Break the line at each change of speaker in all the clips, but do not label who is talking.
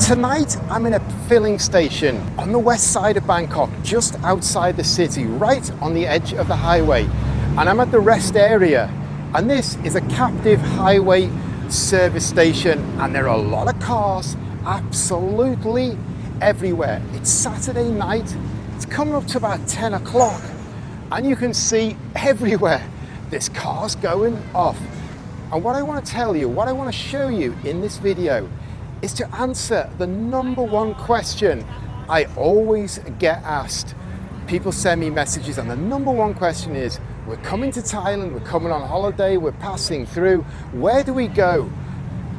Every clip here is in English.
Tonight, I'm in a filling station on the west side of Bangkok, just outside the city, right on the edge of the highway. And I'm at the rest area. And this is a captive highway service station. And there are a lot of cars absolutely everywhere. It's Saturday night. It's coming up to about 10 o'clock. And you can see everywhere there's cars going off. And what I want to tell you, what I want to show you in this video is to answer the number one question I always get asked. People send me messages and the number one question is, we're coming to Thailand, we're coming on holiday, we're passing through. Where do we go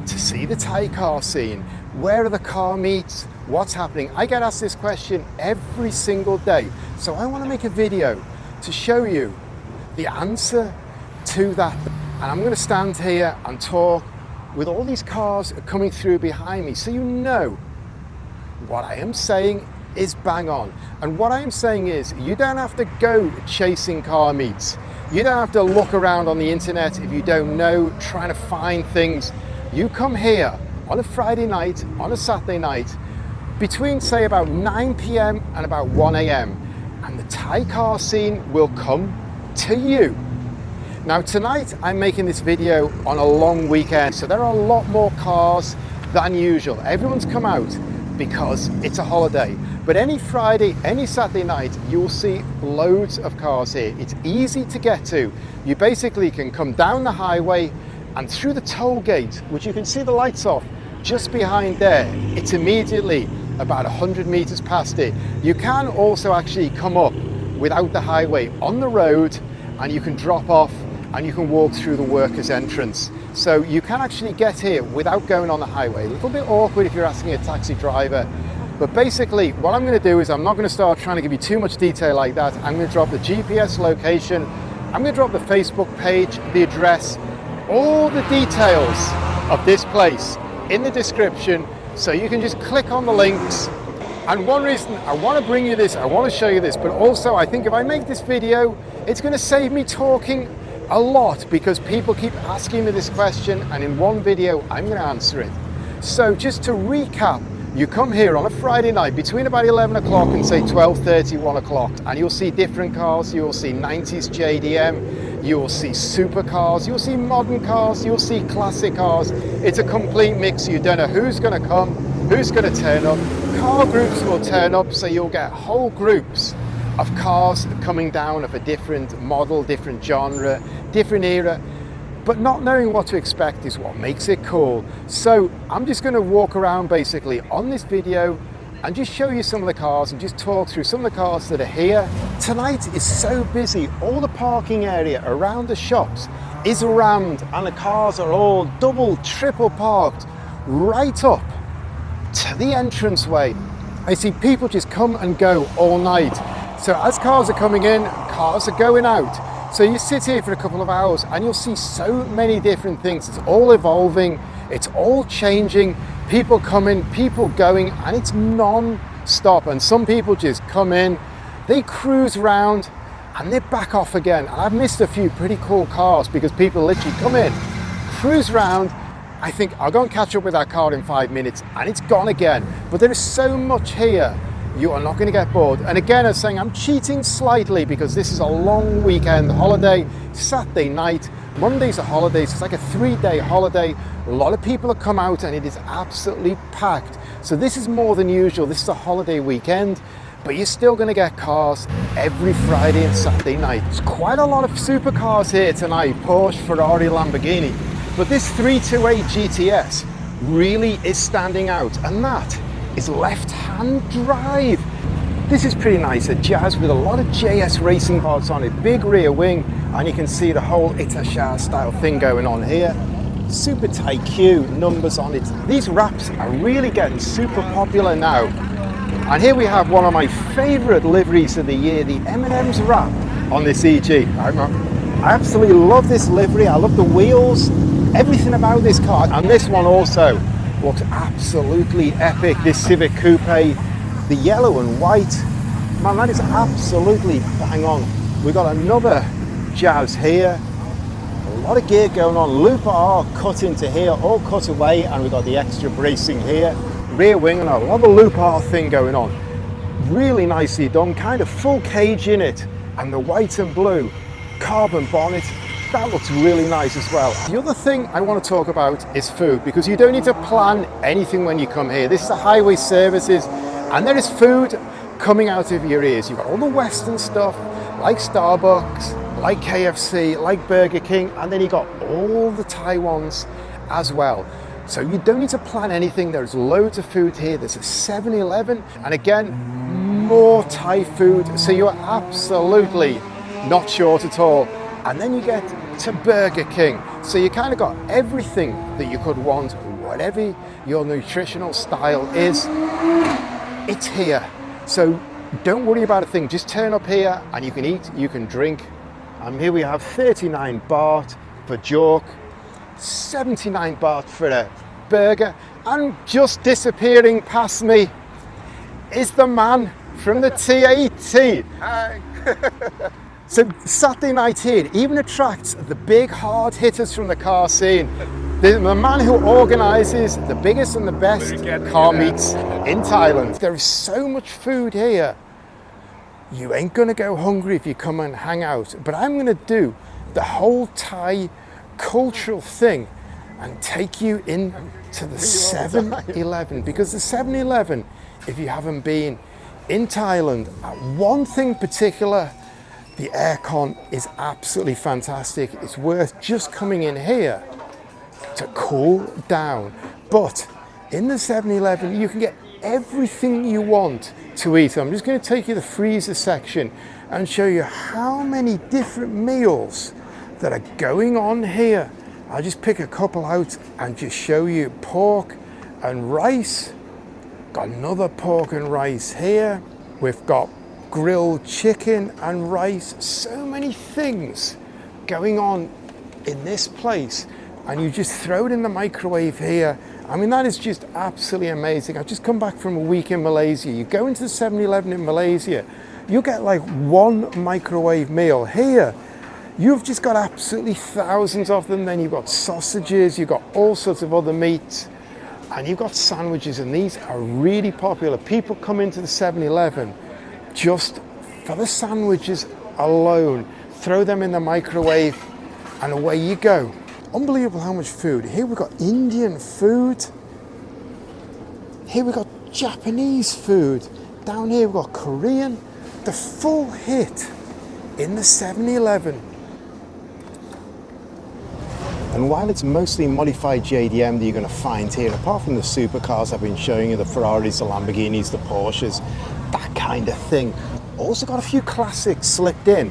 to see the Thai car scene? Where are the car meets? What's happening? I get asked this question every single day. So I want to make a video to show you the answer to that. And I'm going to stand here and talk with all these cars coming through behind me, so you know what I am saying is bang on. And what I am saying is, you don't have to go chasing car meets. You don't have to look around on the internet if you don't know, trying to find things. You come here on a Friday night, on a Saturday night, between say about 9 p.m. and about 1 a.m. and the Thai car scene will come to you. Now tonight I'm making this video on a long weekend, so there are a lot more cars than usual. Everyone's come out because it's a holiday. But any Friday, any Saturday night, you'll see loads of cars here. It's easy to get to. You basically can come down the highway and through the toll gate, which you can see the lights off just behind there. It's immediately about 100 meters past it. You can also actually come up without the highway on the road, and you can drop off and you can walk through the workers' entrance. So you can actually get here without going on the highway. A little bit awkward if you're asking a taxi driver. But basically, what I'm going to do is I'm not going to start trying to give you too much detail like that. I'm going to drop the GPS location. I'm going to drop the Facebook page, the address, all the details of this place in the description. So you can just click on the links. And one reason I want to bring you this, I want to show you this, but also I think if I make this video, it's going to save me talking a lot, because people keep asking me this question, and in one video I'm going to answer it. So just to recap, you come here on a Friday night between about 11 o'clock and say 12:30, 1 o'clock, and you'll see different cars. You'll see 90s JDM, you'll see supercars, you'll see modern cars, you'll see classic cars. It's a complete mix. You don't know who's going to come, who's going to turn up. Car groups will turn up, so you'll get whole groups of cars coming down of a different model, different genre, different era, but not knowing what to expect is what makes it cool. So I'm just going to walk around basically on this video and just show you some of the cars and just talk through some of the cars that are here. Tonight is so busy, all the parking area around the shops is rammed and the cars are all double, triple parked right up to the entranceway. I see people just come and go all night. So as cars are coming in, cars are going out. So you sit here for a couple of hours and you'll see so many different things. It's all evolving, it's all changing, people coming, people going, and it's non-stop. And some people just come in, they cruise around and they're back off again. And I've missed a few pretty cool cars because people literally come in, cruise around, I think I'll go and catch up with that car in 5 minutes and it's gone again. But there is so much here. You are not going to get bored. And again, I was saying I'm cheating slightly because this is a long weekend holiday, Saturday night. Monday's a holiday, so it's like a 3-day holiday. A lot of people have come out and it is absolutely packed. So this is more than usual. This is a holiday weekend, but you're still going to get cars every Friday and Saturday night. There's quite a lot of supercars here tonight, Porsche, Ferrari, Lamborghini. But this 328 GTS really is standing out, and that is left-hand drive. This is pretty nice, a Jazz with a lot of JS racing parts on it, big rear wing, and you can see the whole Itashar style thing going on here. Super tight Q numbers on it. These wraps are really getting super popular now. And here we have one of my favorite liveries of the year, the M&M's wrap on this EG. I absolutely love this livery. I love the wheels, everything about this car. And this one also looks absolutely epic. This Civic Coupe, the yellow and white, man, that is absolutely bang on. We've got another Jazz here, a lot of gear going on. Looper R cut into here, all cut away, and we've got the extra bracing here. We've rear wing and a lot of loop art thing going on. Really nicely done, kind of full cage in it, and the white and blue carbon bonnet, that looks really nice as well. The other thing I want to talk about is food, because you don't need to plan anything when you come here. This is a highway services, and there is food coming out of your ears. You've got all the Western stuff, like Starbucks, like KFC, like Burger King, and then you've got all the Thai ones as well. So you don't need to plan anything. There's loads of food here. There's a 7-Eleven, and again, more Thai food. So you're absolutely not short at all. And then you get to Burger King. So you kind of got everything that you could want, whatever your nutritional style is, it's here. So don't worry about a thing. Just turn up here and you can eat, you can drink. And here we have 39 baht for jerk, 79 baht for a burger. And just disappearing past me is the man from the TAT.
Hi.
So Saturday night here even attracts the big hard hitters from the car scene. The man who organises the biggest and the best car meets in Thailand. There is so much food here. You ain't gonna go hungry if you come and hang out. But I'm gonna do the whole Thai cultural thing and take you into the 7-Eleven. Because the 7-Eleven, if you haven't been in Thailand, one thing particular, the aircon is absolutely fantastic. It's worth just coming in here to cool down. But in the 7-Eleven, you can get everything you want to eat. I'm just going to take you to the freezer section and show you how many different meals that are going on here. I'll just pick a couple out and just show you pork and rice. Got another pork and rice here. We've got grilled chicken and rice. So many things going on in this place, and you just throw it in the microwave here. I mean, that is just absolutely amazing. I've just come back from a week in Malaysia. You go into the 7-Eleven in Malaysia, you get like one microwave meal. Here you've just got absolutely thousands of them. Then you've got sausages, you've got all sorts of other meats, and you've got sandwiches, and these are really popular. People come into the 7-Eleven just for the sandwiches alone, throw them in the microwave, and away you go. Unbelievable how much food. Here we've got Indian food. Here we've got Japanese food. Down here we've got Korean. The full hit in the 7-Eleven. And while it's mostly modified JDM that you're going to find here, apart from the supercars I've been showing you, the Ferraris, the Lamborghinis, the Porsches, that kind of thing, also got a few classics slipped in.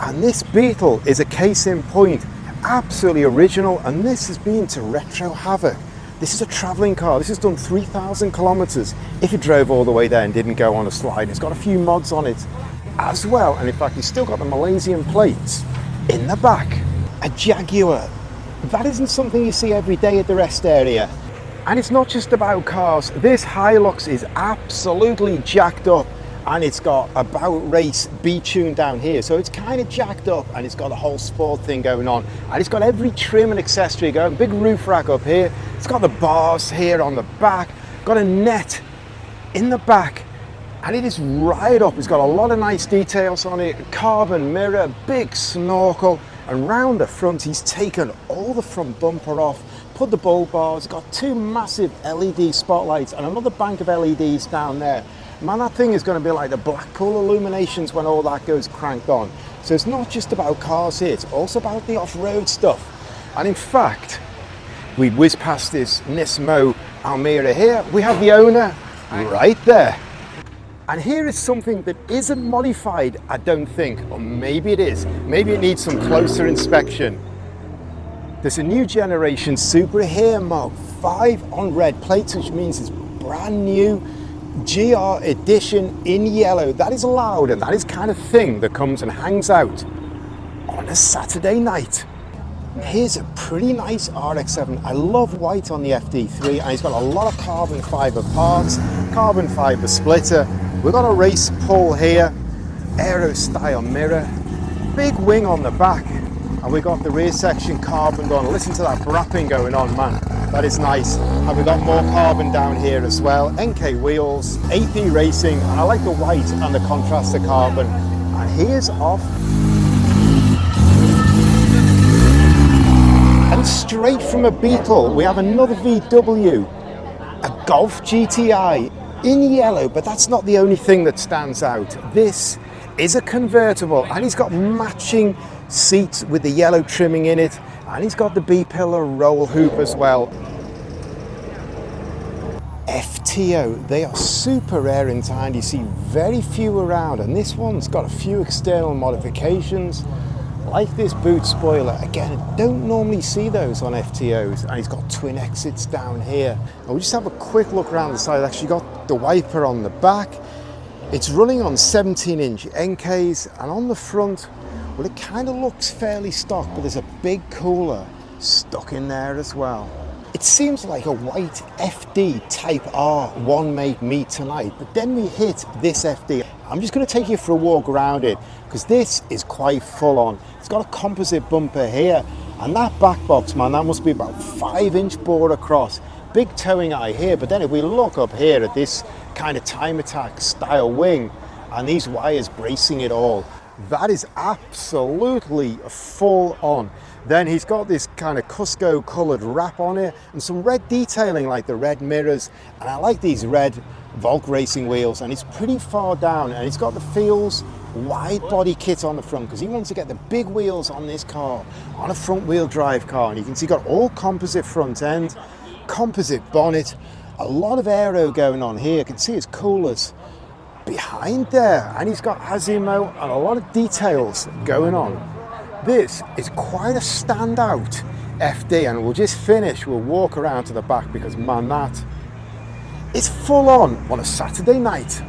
And this Beetle is a case in point, absolutely original, and this has been to Retro Havoc. This is a travelling car. This has done 3,000 kilometres if it drove all the way there and didn't go on a slide. It's got a few mods on it as well, and in fact it's still got the Malaysian plates in the back. A Jaguar. That isn't something you see every day at the rest area. And it's not just about cars. This Hilux is absolutely jacked up, and it's got About Race B-tune down here. So it's kind of jacked up, and it's got a whole sport thing going on. And it's got every trim and accessory going. Big roof rack up here. It's got the bars here on the back. Got a net in the back. And it is right up. It's got a lot of nice details on it. Carbon mirror, big snorkel. And round the front, he's taken all the front bumper off, put the bull bars, got two massive LED spotlights and another bank of LEDs down there. Man, that thing is going to be like the Blackpool illuminations when all that goes cranked on. So it's not just about cars here, it's also about the off-road stuff. And in fact, we whiz past this Nismo Almera here. We have the owner right there. And here is something that isn't modified, I don't think, or maybe it is. Maybe it needs some closer inspection. There's a new generation Supra here, Mark 5 on red plates, which means it's brand new GR edition in yellow. That is allowed, and that is kind of thing that comes and hangs out on a Saturday night. Here's a pretty nice RX-7. I love white on the FD3, and it's got a lot of carbon fibre parts, carbon fibre splitter. We've got a race pull here, aero style mirror, big wing on the back, and we've got the rear section carbon on. Listen to that brapping going on, man. That is nice. And we've got more carbon down here as well. NK wheels, AP Racing, and I like the white and the contrast of carbon. And here's off. And straight from a Beetle, we have another VW, a Golf GTI in yellow, but that's not the only thing that stands out. This is a convertible, and he's got matching seats with the yellow trimming in it, and he's got the B-pillar roll hoop as well. FTO, they are super rare in Thailand. You see very few around, and this one's got a few external modifications, like this boot spoiler. Again, I don't normally see those on FTOs, and he's got twin exits down here. And we'll just have a quick look around the side. It's actually got the wiper on the back. It's running on 17-inch NKs, and on the front, well, it kind of looks fairly stock, but there's a big cooler stuck in there as well. It seems like a white FD Type R one made me tonight, but then we hit this FD. I'm just going to take you for a walk around it, because this is quite full on. It's got a composite bumper here, and that back box, man, that must be about 5-inch bore across. Big towing eye here, but then if we look up here at this kind of time attack style wing, and these wires bracing it all, that is absolutely full on. Then he's got this kind of Cusco coloured wrap on it and some red detailing like the red mirrors, and I like these red Volk racing wheels, and it's pretty far down, and it's got the Feels wide body kit on the front because he wants to get the big wheels on this car, on a front wheel drive car. And you can see got all composite front end, composite bonnet, a lot of aero going on here. You can see his coolers behind there, and he's got Azimo and a lot of details going on. This is quite a standout FD, and we'll just finish, we'll walk around to the back because man, that is full on a Saturday night.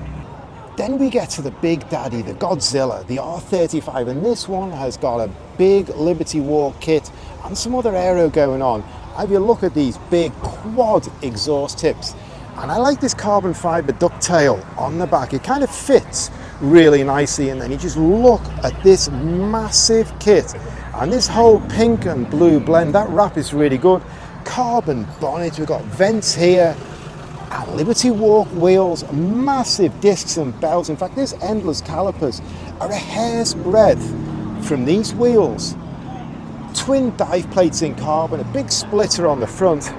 Then we get to the big daddy, the Godzilla, the R35, and this one has got a big Liberty Walk kit and some other aero going on. Have you look at these big quad exhaust tips, and I like this carbon fiber ducktail on the back. It kind of fits really nicely, and then you just look at this massive kit and this whole pink and blue blend. That wrap is really good. Carbon bonnet, we've got vents here, and Liberty Walk wheels, massive discs and belts. In fact, these endless calipers are a hair's breadth from these wheels. Twin dive plates in carbon, a big splitter on the front.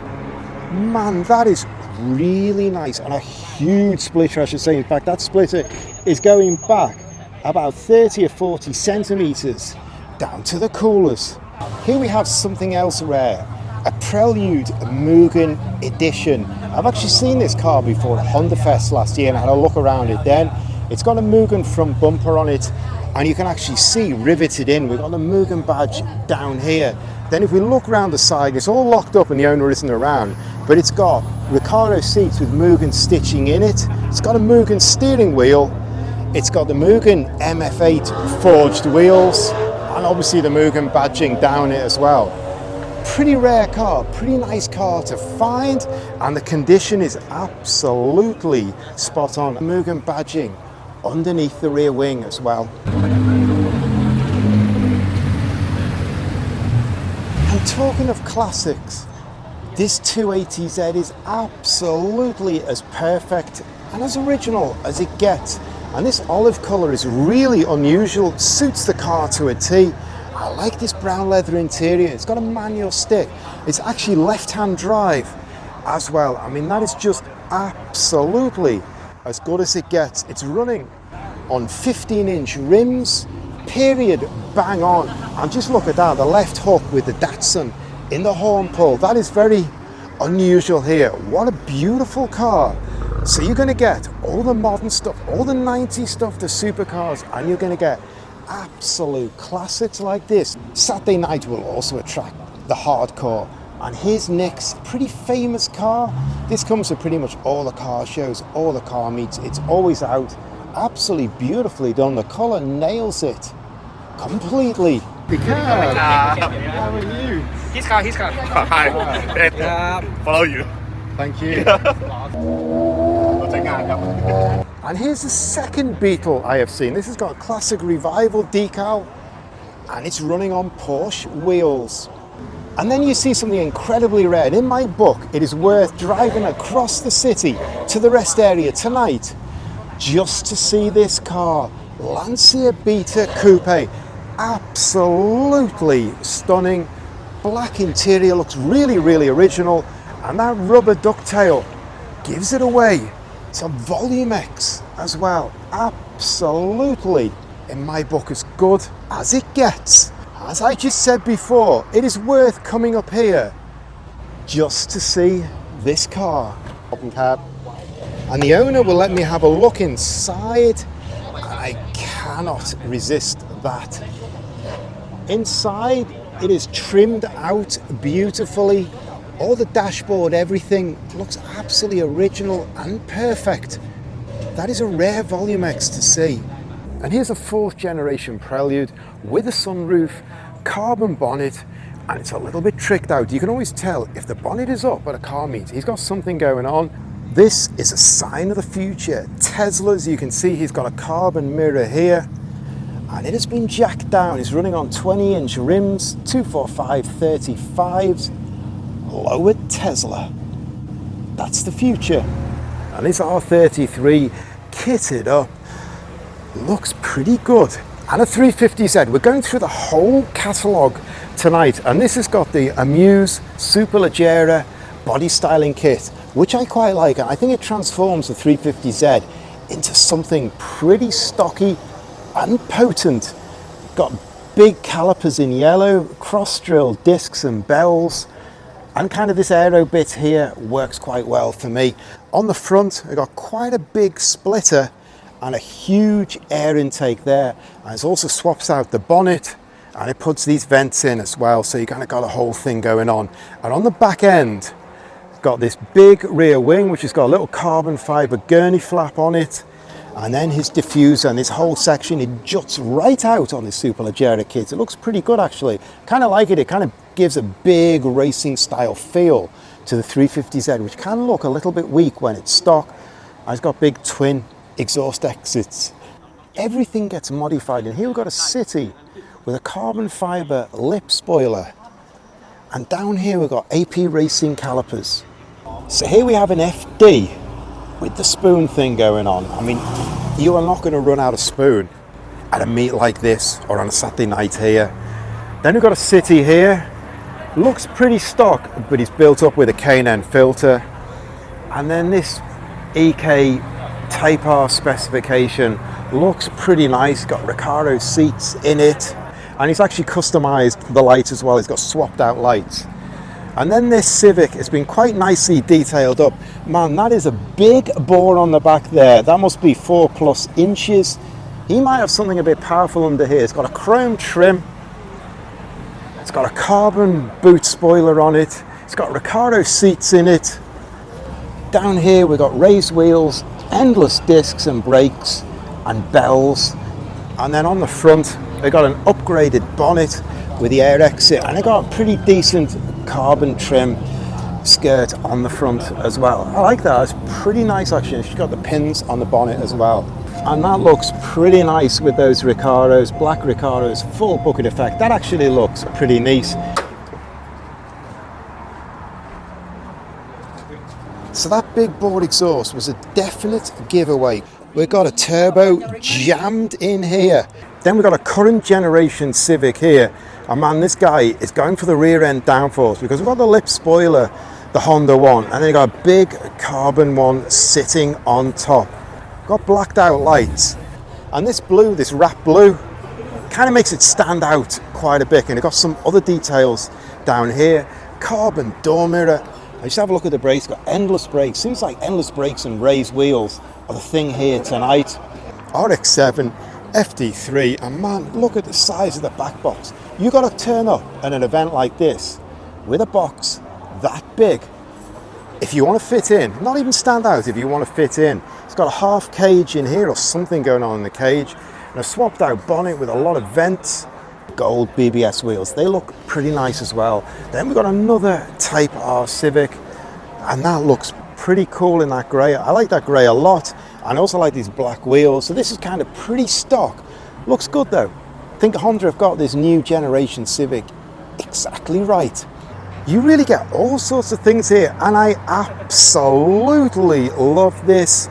Man, that is really nice, and a huge splitter, I should say. In fact, that splitter is going back about 30 or 40 centimeters down to the coolers. Here we have something else rare, a Prelude Mugen edition. I've actually seen this car before at Honda Fest last year, and I had a look around it then. It's got a Mugen front bumper on it, and you can actually see riveted in. We've got the Mugen badge down here. Then if we look around the side, it's all locked up and the owner isn't around, but it's got Recaro seats with Mugen stitching in it. It's got a Mugen steering wheel. It's got the Mugen MF8 forged wheels, and obviously the Mugen badging down it as well. Pretty rare car, pretty nice car to find, and the condition is absolutely spot on. Mugen badging underneath the rear wing as well. And talking of classics, this 280Z is absolutely as perfect and as original as it gets. And this olive colour is really unusual, suits the car to a T. I like this brown leather interior. It's got a manual stick. It's actually left-hand drive as well. I mean, that is just absolutely as good as it gets. It's running on 15-inch rims, period, bang on. And just look at that, the left hook with the Datsun in the horn pull. That is very unusual here. What a beautiful car. So you're going to get all the modern stuff, all the 90s stuff, the supercars, and you're going to get absolute classics like this. Saturday night will also attract the hardcore. And here's Nick's pretty famous car. This comes to pretty much all the car shows, all the car meets. It's always out. Absolutely beautifully done. The colour nails it completely. How are you?
His car. Hi. Follow you.
Thank you. And here's the second Beetle I have seen. This has got a classic revival decal, and it's running on Porsche wheels. And then you see something incredibly rare. And in my book, it is worth driving across the city to the rest area tonight just to see this car. Lancia Beta Coupe. Absolutely stunning. Black interior, looks really, really original. And that rubber ducktail gives it away. It's a Volume X as well. Absolutely, in my book, as good as it gets. As I just said before, it is worth coming up here just to see this car. Open cab. And the owner will let me have a look inside. And I cannot resist that. Inside, it is trimmed out beautifully. All the dashboard, everything looks absolutely original and perfect. That is a rare Volume X to see. And here's a 4th generation Prelude with a sunroof, carbon bonnet, and it's a little bit tricked out. You can always tell if the bonnet is up at a car meet, he's got something going on. This is a sign of the future. Teslas, you can see he's got a carbon mirror here, and it has been jacked down. It's running on 20-inch rims, 245 35s. Lowered Tesla. That's the future. And this R33 kitted up looks pretty good. And a 350Z. We're going through the whole catalogue tonight, and this has got the Amuse Superleggera body styling kit, which I quite like. And I think it transforms the 350Z into something pretty stocky and potent. Got big calipers in yellow, cross-drilled discs and bells. And kind of this aero bit here works quite well for me. On the front, we've got quite a big splitter and a huge air intake there. And it also swaps out the bonnet and it puts these vents in as well. So you kind of got a whole thing going on. And on the back end, got this big rear wing, which has got a little carbon fiber gurney flap on it. And then his diffuser and this whole section, it juts right out on this Superleggera kit. It looks pretty good actually. Kind of like it. It kind of gives a big racing style feel to the 350Z, which can look a little bit weak when it's stock. And it's got big twin exhaust exits. Everything gets modified. And here we've got a City with a carbon fiber lip spoiler. And down here we've got AP Racing calipers. So here we have an FD with the spoon thing going on. I mean, you are not going to run out of spoon at a meet like this or on a Saturday night here. Then we've got a City here. Looks pretty stock, but it's built up with a K&N filter. And then this EK Type R specification looks pretty nice. Got Recaro seats in it. And he's actually customized the lights as well. He's got swapped out lights. And then this Civic has been quite nicely detailed up. Man, that is a big bore on the back there. That must be 4+ inches. He might have something a bit powerful under here. It's got a chrome trim. It's got a carbon boot spoiler on it. It's got Recaro seats in it. Down here we've got raised wheels, endless discs and brakes and bells. And then on the front they've got an upgraded bonnet with the air exit, and they got a pretty decent carbon trim skirt on the front as well. I like that. It's pretty nice actually. She's got the pins on the bonnet as well, and that looks pretty nice with those Recaros, black Recaros, full bucket effect. That actually looks pretty neat. So that big bore exhaust was a definite giveaway. We've got a turbo jammed in here. Then we've got a current generation Civic here. And man, this guy is going for the rear end downforce because we've got the lip spoiler, the Honda one, and then you've got a big carbon one sitting on top. Got blacked out lights. And this blue, this wrap blue, kind of makes it stand out quite a bit. And you've got some other details down here. Carbon door mirror. I just have a look at the brakes. Got endless brakes. Seems like endless brakes and raised wheels are the thing here tonight. RX-7, FD3, and man, look at the size of the back box. You got to turn up at an event like this with a box that big if you want to fit in, not even stand out, if you want to fit in. It's got a half cage in here or something going on in the cage, and a swapped out bonnet with a lot of vents, gold BBS wheels. They look pretty nice as well. Then we've got another Type R Civic, and that looks pretty cool in that grey. I like that grey a lot, and I also like these black wheels. So this is kind of pretty stock. Looks good though. I think Honda have got this new generation Civic exactly right. You really get all sorts of things here, and I absolutely love this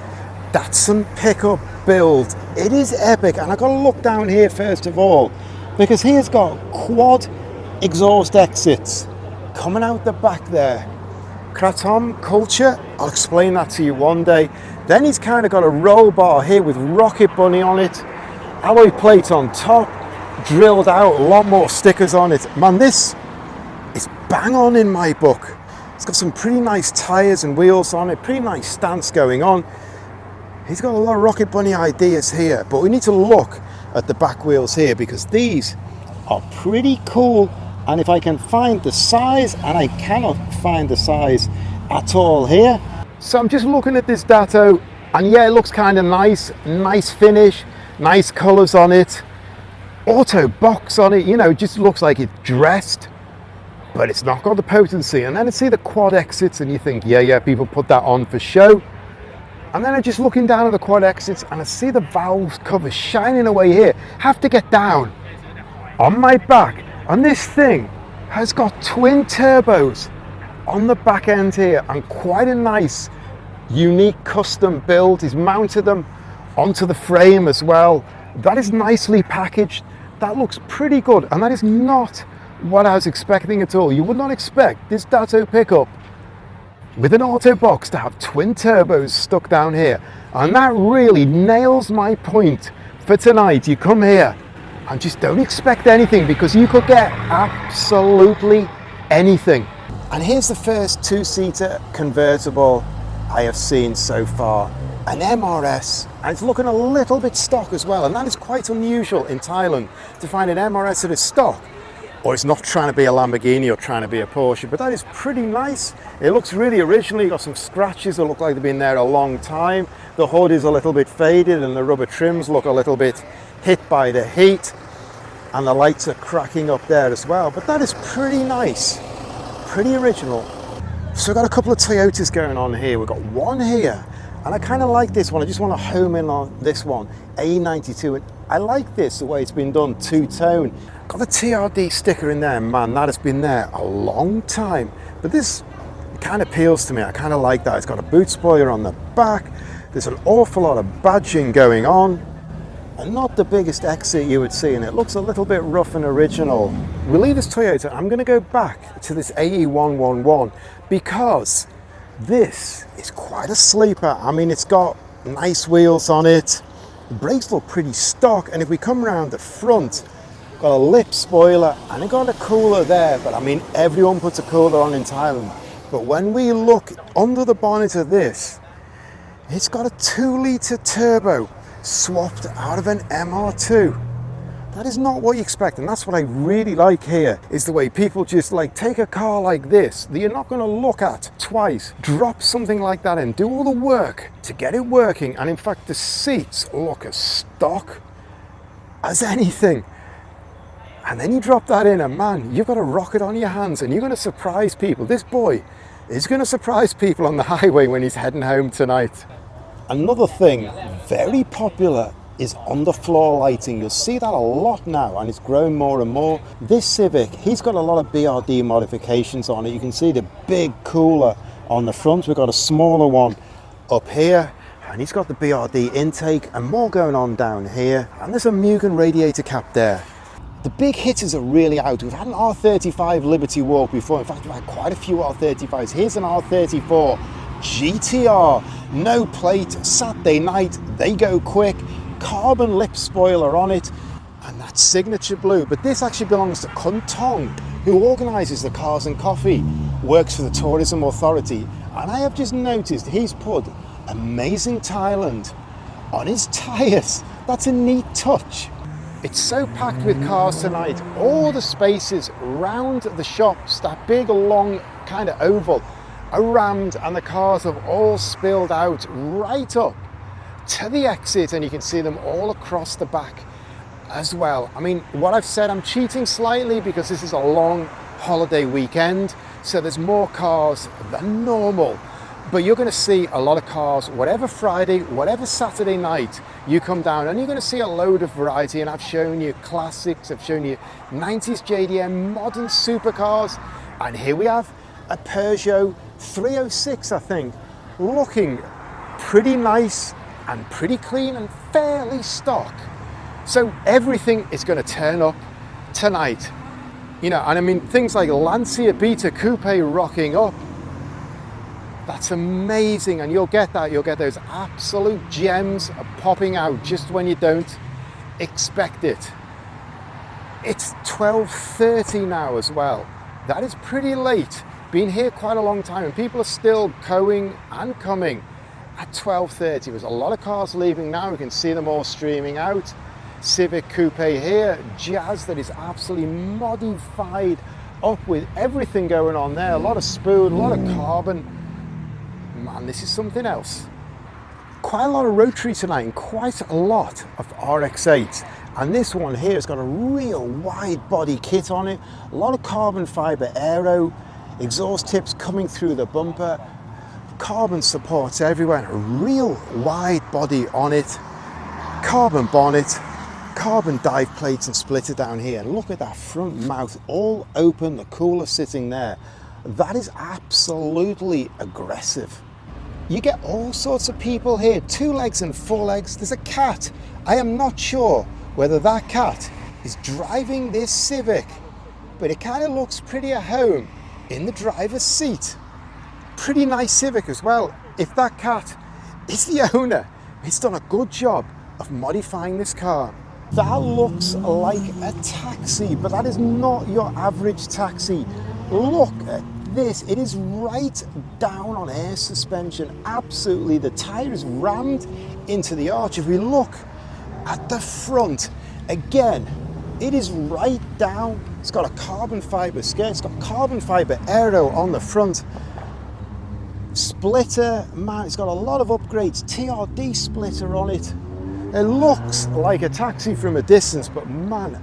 Datsun pickup build. It is epic, and I got to look down here first of all, because he's got quad exhaust exits coming out the back there. Kratom culture, I'll explain that to you one day. Then he's kind of got a roll bar here with Rocket Bunny on it, alloy plate on top, drilled out, a lot more stickers on it. Man, this is bang on in my book. It's got some pretty nice tyres and wheels on it, pretty nice stance going on. He's got a lot of Rocket Bunny ideas here, but we need to look at the back wheels here because these are pretty cool. And if I can find the size, and I cannot find the size at all here. So I'm just looking at this Datto, and yeah, it looks kind of nice finish, nice colours on it, auto box on it, you know, it just looks like it's dressed, but it's not got the potency. And then I see the quad exits and you think, yeah, people put that on for show. And then I'm just looking down at the quad exits and I see the valve cover shining away here. Have to get down on my back. And this thing has got twin turbos on the back end here and quite a nice, unique custom build. He's mounted them onto the frame as well. That is nicely packaged. That looks pretty good. And that is not what I was expecting at all. You would not expect this Datto pickup with an auto box to have twin turbos stuck down here. And that really nails my point for tonight. You come here and just don't expect anything because you could get absolutely anything. And here's the first two-seater convertible I have seen so far, an MRS, and it's looking a little bit stock as well, and that is quite unusual in Thailand to find an MRS that is stock, or it's not trying to be a Lamborghini or trying to be a Porsche, but that is pretty nice. It looks really original. You've got some scratches that look like they've been there a long time. The hood is a little bit faded and the rubber trims look a little bit hit by the heat, and the lights are cracking up there as well, but that is pretty nice, pretty original. So I've got a couple of Toyotas going on here. We've got one here, and I kind of like this one. I just want to home in on this one, A92, and I like this, the way it's been done, two-tone. Got the TRD sticker in there, man, that has been there a long time, but this kind of appeals to me. I kind of like that. It's got a boot spoiler on the back. There's an awful lot of badging going on, and not the biggest exit you would see, and it looks a little bit rough and original. We'll leave this Toyota. I'm going to go back to this AE111 because this is quite a sleeper. I mean, it's got nice wheels on it. The brakes look pretty stock, and if we come around the front, got a lip spoiler and it got a cooler there, but I mean, everyone puts a cooler on in Thailand. But when we look under the bonnet of this, it's got a 2-litre turbo swapped out of an MR2. That is not what you expect, and that's what I really like here, is the way people just like take a car like this that you're not going to look at twice, drop something like that in, do all the work to get it working, and in fact the seats look as stock as anything. And then you drop that in, and man, you've got a rocket on your hands and you're going to surprise people. This boy is going to surprise people on the highway when he's heading home tonight. Another thing very popular is underfloor lighting. You'll see that a lot now, and it's grown more and more. This Civic, he's got a lot of BRD modifications on it. You can see the big cooler on the front. We've got a smaller one up here, and he's got the BRD intake and more going on down here. And there's a Mugen radiator cap there. The big hitters are really out. We've had an R35 Liberty Walk before. In fact, we've had quite a few R35s. Here's an R34 GTR, no plate, Saturday night, they go quick, carbon lip spoiler on it, and that's signature blue. But this actually belongs to Kun Tong, who organises the Cars and Coffee, works for the Tourism Authority, and I have just noticed he's put Amazing Thailand on his tyres. That's a neat touch. It's so packed with cars tonight. All the spaces round the shops, that big long kind of oval, are rammed, and the cars have all spilled out right up to the exit, and you can see them all across the back as well. I mean, what I've said, I'm cheating slightly because this is a long holiday weekend, so there's more cars than normal. But you're going to see a lot of cars, whatever Friday, whatever Saturday night you come down, and you're going to see a load of variety. And I've shown you classics, I've shown you 90s JDM, modern supercars, And here we have a Peugeot 306, I think, looking pretty nice and pretty clean and fairly stock. So everything is going to turn up tonight. You know, and I mean, things like Lancia Beta Coupe rocking up. That's amazing, and you'll get those absolute gems popping out just when you don't expect it. It's 12:30 now as well. That is pretty late. Been here quite a long time, and people are still going and coming at 12:30. There's a lot of cars leaving now. We can see them all streaming out. Civic Coupe here, Jazz that is absolutely modified up with everything going on there. A lot of spoon, a lot of carbon. Man, this is something else. Quite a lot of rotary tonight and quite a lot of RX-8. And this one here has got a real wide body kit on it. A lot of carbon fiber aero, exhaust tips coming through the bumper, carbon supports everywhere, and a real wide body on it. Carbon bonnet, carbon dive plates and splitter down here. And look at that front mouth, all open, the cooler sitting there. That is absolutely aggressive. You get all sorts of people here, 2 legs and 4 legs. There's a cat. I am not sure whether that cat is driving this Civic, but it kind of looks pretty at home in the driver's seat. Pretty nice Civic as well. If that cat is the owner, he's done a good job of modifying this car. That looks like a taxi, but that is not your average taxi. Look at this, it is right down on air suspension. Absolutely, the tyre is rammed into the arch. If we look at the front, again, it is right down. It's got a carbon fibre skirt, it's got carbon fibre aero on the front. Splitter, man, it's got a lot of upgrades. TRD splitter on it. It looks like a taxi from a distance, but man,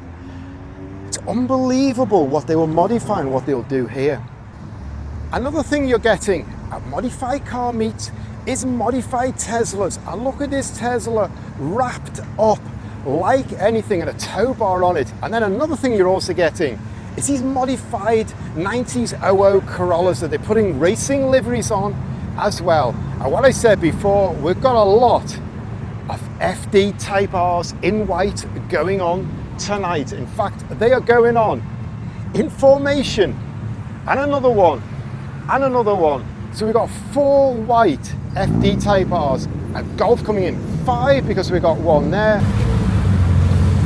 it's unbelievable what they will modify and what they'll do here. Another thing you're getting at Modified Car Meets is modified Teslas. And look at this Tesla wrapped up like anything and a tow bar on it. And then another thing you're also getting is these modified 90s 00 Corollas that they're putting racing liveries on as well. And what I said before, we've got a lot of FD Type Rs in white going on tonight. In fact, they are going on in formation, and another one, and another one. So we've got 4 white FD Type Rs, a Golf coming in, 5 because we've got 1 there.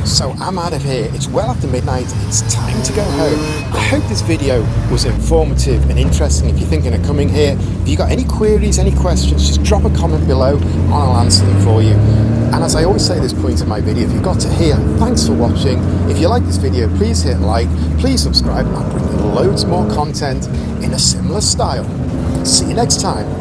So I'm out of here. It's well after midnight. It's time to go home. I hope this video was informative and interesting. If you're thinking of coming here, if you've got any queries, any questions, just drop a comment below and I'll answer them for you. And as I always say at this point in my video, if you got to here, thanks for watching. If you like this video, please hit like, please subscribe, and I'll bring you loads more content in a similar style. See you next time.